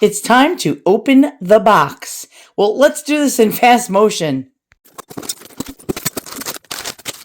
It's time to open the box. Well, let's do this in fast motion.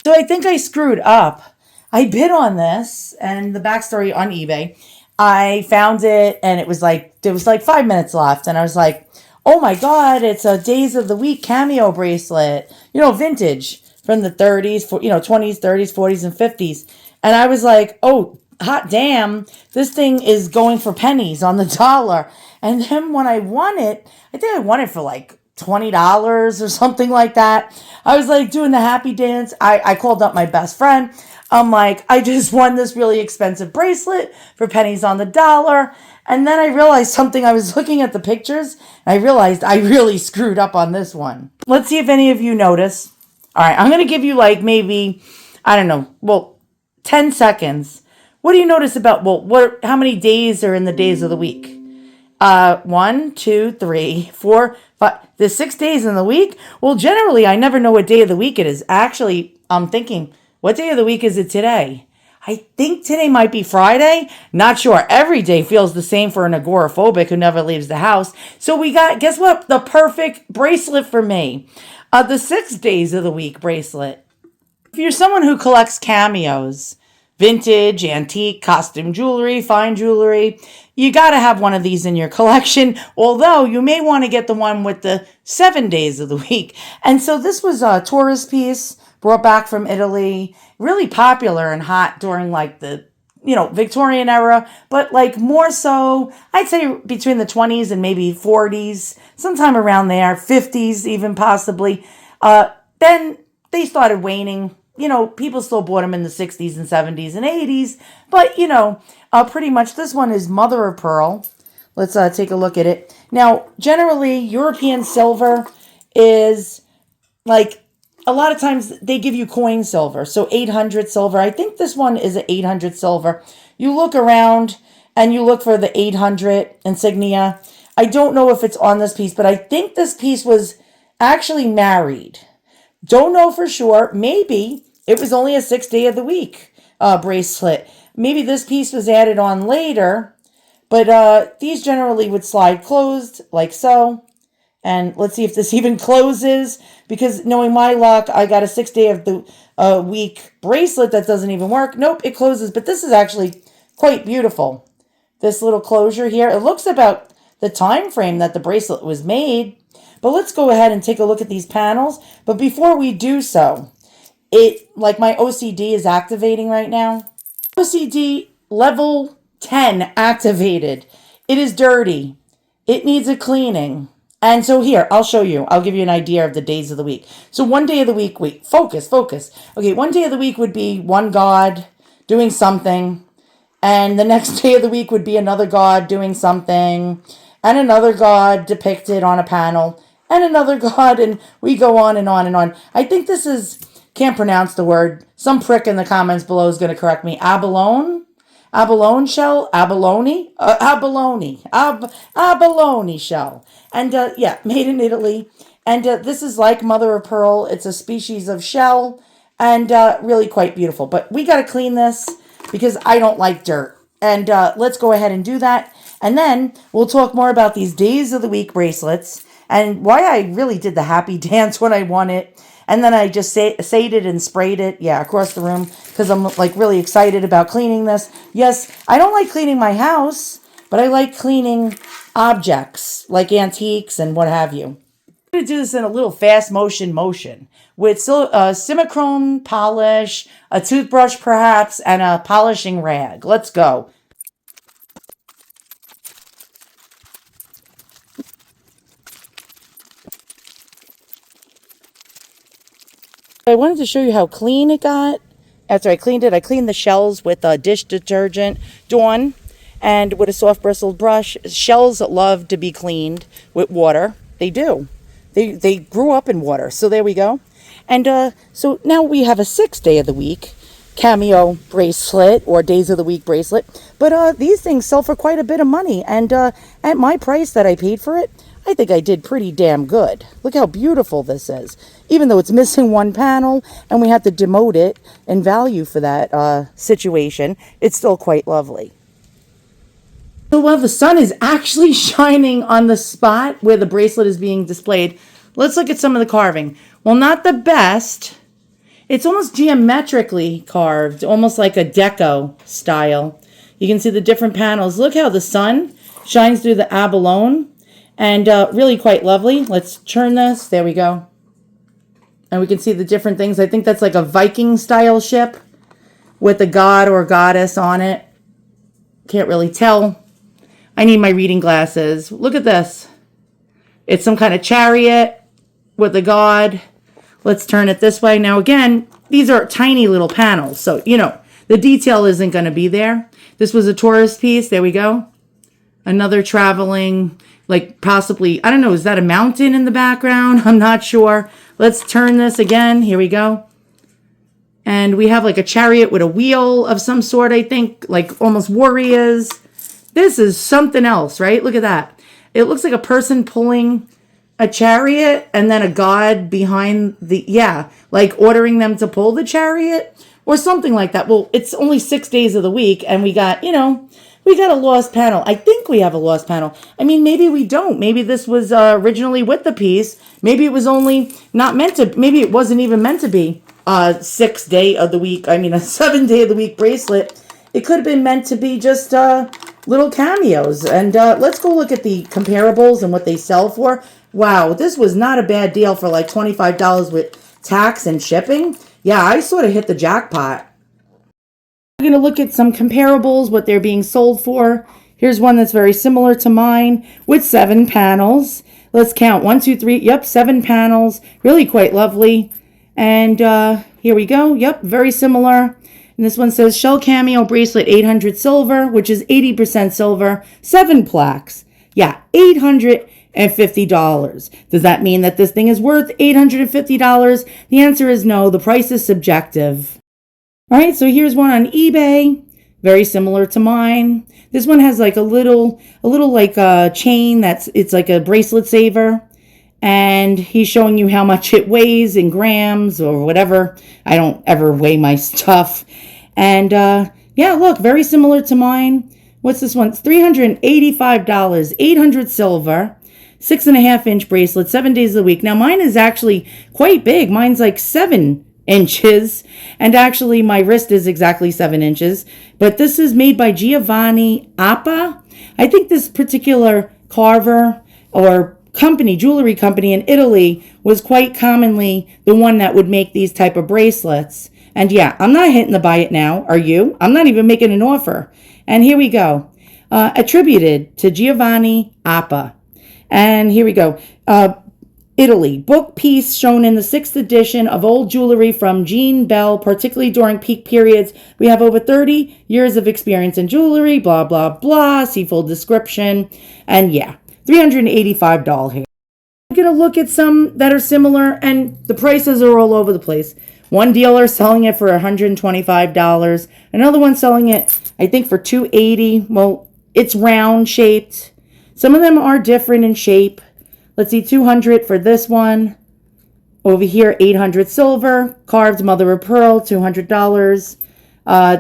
So I think I screwed up. I bid on this, and the backstory on eBay. I found it, and it was like there was like 5 minutes left, and I was like, "Oh my God! It's a Days of the Week cameo bracelet, vintage from the 30s, 20s, 30s, 40s, and 50s." And I was like, "Oh, hot damn! This thing is going for pennies on the dollar." And then when I won it, I think I won it for like $20 or something like that. I was like doing the happy dance. I called up my best friend. I'm like, I just won this really expensive bracelet for pennies on the dollar. And then I realized something. I was looking at the pictures, and I realized I really screwed up on this one. Let's see if any of you notice. All right, I'm going to give you like maybe, I don't know, 10 seconds. What do you notice about, how many days are in the days of the week? 1, 2, 3, 4, 5. There's 6 days in the week. Well, generally, I never know what day of the week it is. Actually, I'm thinking, what day of the week is it today? I think today might be Friday. Not sure. Every day feels the same for an agoraphobic who never leaves the house. So we got, guess what? The perfect bracelet for me. The 6 days of the week bracelet. If you're someone who collects cameos, vintage, antique, costume jewelry, fine jewelry, you got to have one of these in your collection, although you may want to get the one with the 7 days of the week. And so this was a tourist piece brought back from Italy, really popular and hot during like the, Victorian era, but like more so, I'd say between the 20s and maybe 40s, sometime around there, 50s even possibly. Then they started waning. People still bought them in the 60s and 70s and 80s. But, pretty much this one is mother of pearl. Let's take a look at it. Now, generally, European silver is like, a lot of times they give you coin silver. So 800 silver. I think this one is an 800 silver. You look around and you look for the 800 insignia. I don't know if it's on this piece, but I think this piece was actually married. Don't know for sure. Maybe it was only a 6 day of the week bracelet. Maybe this piece was added on later, but these generally would slide closed like so. And let's see if this even closes, because knowing my luck, I got a 6 day of the week bracelet that doesn't even work. Nope, it closes, but this is actually quite beautiful. This little closure here, it looks about the time frame that the bracelet was made. But let's go ahead and take a look at these panels. But before we do so, like my OCD is activating right now. OCD level 10 activated. It is dirty. It needs a cleaning. And so here, I'll show you. I'll give you an idea of the days of the week. So one day of the week, wait, focus. Okay, one day of the week would be one god doing something. And the next day of the week would be another god doing something. And another god depicted on a panel. And another god, and we go on and on and on. I think this is, can't pronounce the word. Some prick in the comments below is going to correct me. Abalone shell? Abalone shell. And made in Italy. And this is like mother of pearl. It's a species of shell, and really quite beautiful. But we got to clean this because I don't like dirt. And let's go ahead and do that. And then we'll talk more about these days of the week bracelets and why I really did the happy dance when I won it. And then I just sated and sprayed it, across the room, because I'm like really excited about cleaning this. Yes, I don't like cleaning my house, but I like cleaning objects like antiques and what have you. I'm going to do this in a little fast motion with simichrome polish, a toothbrush perhaps, and a polishing rag. Let's go. I wanted to show you how clean it got. After I cleaned it, I cleaned the shells with dish detergent, Dawn, and with a soft bristled brush. Shells love to be cleaned with water. They do. They grew up in water. So there we go. And so now we have a 6 day of the week cameo bracelet or days of the week bracelet. But these things sell for quite a bit of money. And at my price that I paid for it, I think I did pretty damn good. Look how beautiful this is. Even though it's missing one panel and we had to demote it in value for that situation, it's still quite lovely. So while the sun is actually shining on the spot where the bracelet is being displayed, let's look at some of the carving. Well, not the best. It's almost geometrically carved, almost like a deco style. You can see the different panels. Look how the sun shines through the abalone, and really quite lovely. Let's turn this. There we go. And we can see the different things. I think that's like a Viking style ship with a god or goddess on it. Can't really tell. I need my reading glasses. Look at this. It's some kind of chariot with a god. Let's turn it this way. Now again, these are tiny little panels. So, you know, the detail isn't going to be there. This was a tourist piece. There we go. Another traveling, like possibly, I don't know, is that a mountain in the background? I'm not sure. Let's turn this again. Here we go. And we have like a chariot with a wheel of some sort, I think, like almost warriors. This is something else, right? Look at that. It looks like a person pulling a chariot and then a god behind the, yeah, like ordering them to pull the chariot or something like that. Well, it's only 6 days of the week and we got, you know, we got a lost panel. I think we have a lost panel. I mean, maybe we don't. Maybe this was originally with the piece. Maybe it was only not meant to, maybe it wasn't even meant to be a 6 day of the week. I mean, a 7 day of the week bracelet. It could have been meant to be just little cameos. And let's go look at the comparables and what they sell for. Wow, this was not a bad deal for like $25 with tax and shipping. Yeah, I sort of hit the jackpot. We're going to look at some comparables, what they're being sold for. Here's one that's very similar to mine with 7 panels. Let's count 1, 2, 3. Yep, 7 panels. Really quite lovely. And here we go. Yep, very similar. And this one says shell cameo bracelet 800 silver, which is 80% silver, 7 plaques. Yeah, $850. Does that mean that this thing is worth $850? The answer is no. The price is subjective. All right, so here's one on eBay, very similar to mine. This one has like a little like a chain it's like a bracelet saver, and he's showing you how much it weighs in grams or whatever. I don't ever weigh my stuff. And yeah, look, very similar to mine. What's this one? It's $385, 800 silver, 6.5 inch bracelet, 7 days a week. Now mine is actually quite big. Mine's like 7 inches, and actually my wrist is exactly 7 inches. But this is made by Giovanni Appa. I think this particular carver or company, jewelry company in Italy, was quite commonly the one that would make these type of bracelets. And yeah, I'm not hitting the buy it now. Are you? I'm not even making an offer. And here we go. Attributed to Giovanni Appa. And here we go. Italy. Book piece shown in the 6th edition of old jewelry from Jean Bell, particularly during peak periods. We have over 30 years of experience in jewelry, blah, blah, blah. See full description. And yeah, $385 here. I'm going to look at some that are similar, and the prices are all over the place. One dealer selling it for $125. Another one selling it, I think, for $280. Well, it's round shaped. Some of them are different in shape. Let's see, $200 for this one. Over here, $800 silver. Carved mother of pearl, $200.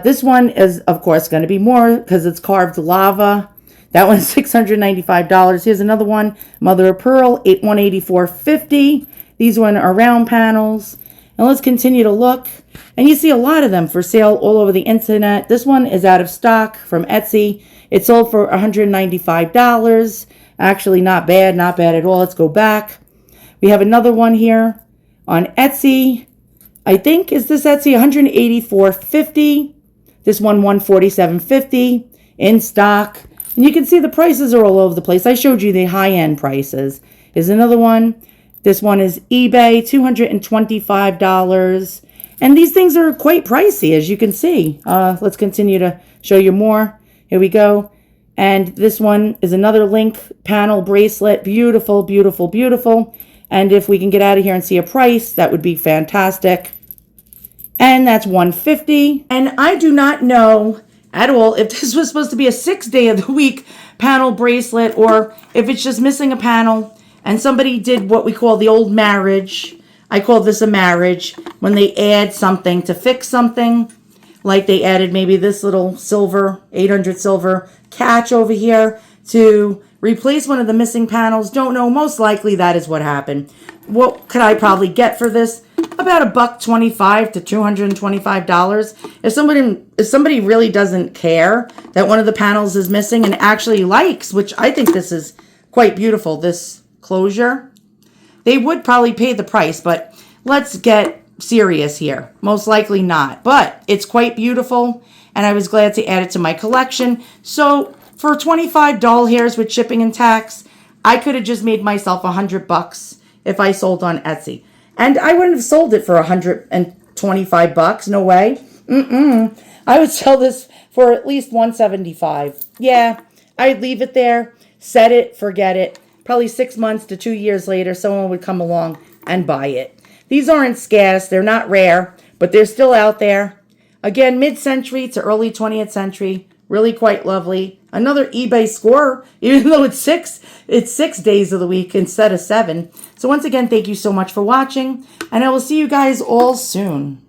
This one is, of course, going to be more because it's carved lava. That one's $695. Here's another one, mother of pearl, $184.50. These one are round panels. And let's continue to look. And you see a lot of them for sale all over the internet. This one is out of stock from Etsy. It sold for $195. Actually, not bad at all. Let's go back. We have another one here on Etsy. I think, is this Etsy? $184.50. This one, $147.50 in stock. And you can see the prices are all over the place. I showed you the high-end prices. Here's another one. This one is eBay, $225. And these things are quite pricey, as you can see. Let's continue to show you more. Here we go. And this one is another link panel bracelet. Beautiful, beautiful, beautiful. And if we can get out of here and see a price, that would be fantastic. And that's $150. And I do not know at all if this was supposed to be a 6 day of the week panel bracelet, or if it's just missing a panel and somebody did what we call the old marriage. I call this a marriage, when they add something to fix something. Like they added maybe this little silver, 800 silver catch over here to replace one of the missing panels. Don't know. Most likely that is what happened. What could I probably get for this? About $125 to $225. If somebody really doesn't care that one of the panels is missing and actually likes, which I think this is quite beautiful, this closure, they would probably pay the price, but let's get serious here. Most likely not, but it's quite beautiful, and I was glad to add it to my collection. So for 25 doll hairs with shipping and tax, I could have just made myself $100 if I sold on Etsy. And I wouldn't have sold it for $125. No way. I would sell this for at least $175. Yeah, I'd leave it there, set it, forget it. Probably 6 months to 2 years later, someone would come along and buy it. These aren't scarce. They're not rare, but they're still out there. Again, mid-century to early 20th century. Really quite lovely. Another eBay score, even though it's 6 days of the week instead of 7. So once again, thank you so much for watching, and I will see you guys all soon.